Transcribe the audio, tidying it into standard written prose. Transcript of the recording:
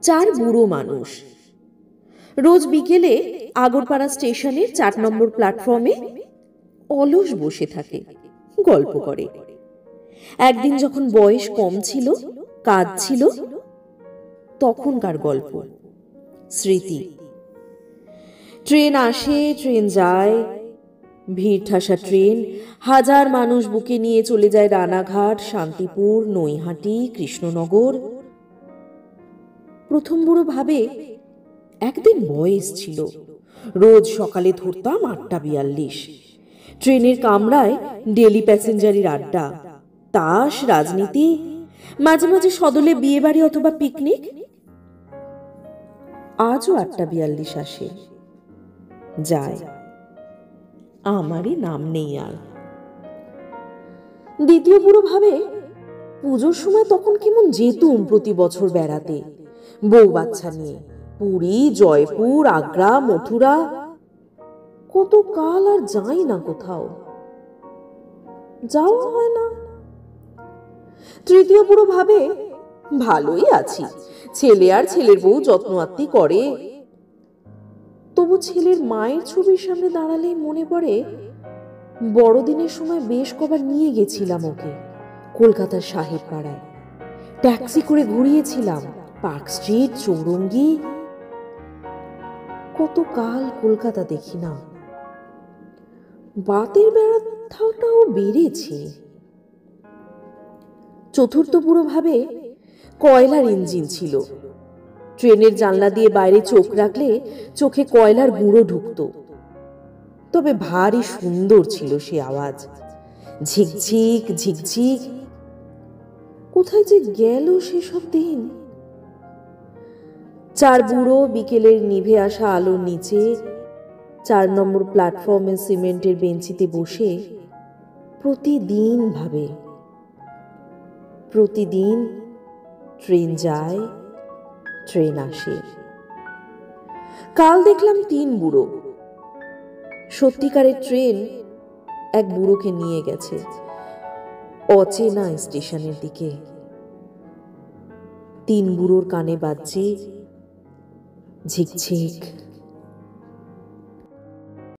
চার বুড়ো মানুষ রোজ বিকেলে আগরপাড়া স্টেশনের 4 নম্বর প্ল্যাটফর্মে অলস বসে থাকে, গল্প করে। একদিন যখন বয়স কম ছিল, কাজ ছিল, তখনকার গল্প, স্মৃতি। ট্রেন আসে, ট্রেন যায়, ভিড় ঠাসা ট্রেন, হাজার মানুষ বুকে নিয়ে চলে যায় রানাঘাট, শান্তিপুর, নৈহাটি, কৃষ্ণনগর। প্রথম বুড়ো ভাবে একদিন বয়স ছিল, রোজ সকালে ধরতাম 8:42। ট্রেনের কামরায় ডেলি প্যাসেঞ্জারির আড্ডা, তাস, রাজনীতি, মাঝে মাঝে সদলে বিয়ে বাড়ি অথবা পিকনিক। আজও 8:42 আসে, যায়, আমারই নাম নেই আর। দ্বিতীয় বুড়ো ভাবে পুজোর সময় তখন কেমন যেতুম প্রতি বছর বেড়াতে, বউ বাচ্চা নিয়ে, পুরী, জয়পুর, আগ্রা, মথুরা। কত কাল আর যাই না কোথাও, যাওয়া হয় না। তৃতীয় বুড়ো ভাবে ভালোই আছি, ছেলে আর ছেলের বউ যত্ন আত্তি করে। তবু ছেলের মায়ের ছবির সামনে দাঁড়ালেই মনে পড়ে বড়দিনের সময় বেশ কবার নিয়ে গেছিলাম ওকে কলকাতার সাহেব পাড়ায়, ট্যাক্সি করে ঘুরিয়েছিলাম পার্ক স্ট্রিট, চৌরঙ্গি। কত কাল কলকাতা দেখি না, বাতের ব্যথাটাও বেড়েছে। চতুর্থ বুড়ো ভাবে কয়লার ইঞ্জিন ছিল, ট্রেনের জানলা দিয়ে বাইরে চোখ রাখলে চোখে কয়লার গুঁড়ো ঢুকতো। তবে ভারী সুন্দর ছিল সে আওয়াজ, ঝিকঝিক ঝিকঝিক। কোথায় যে গেল সেসব দিন। চার বুড়ো বিকেলের নিভে আসা আলোর নিচে 4 নম্বর প্ল্যাটফর্মে সিমেন্টের বেঞ্চিতে বসে প্রতিদিন ভাবে, প্রতিদিন ট্রেন যায়, ট্রেন আসে। কাল দেখলাম 3 বুড়ো। সত্যিকারের ট্রেন এক বুড়োকে নিয়ে গেছে অচেনা স্টেশনের দিকে। 3 বুড়োর কানে বাজছে ঝিকঝিক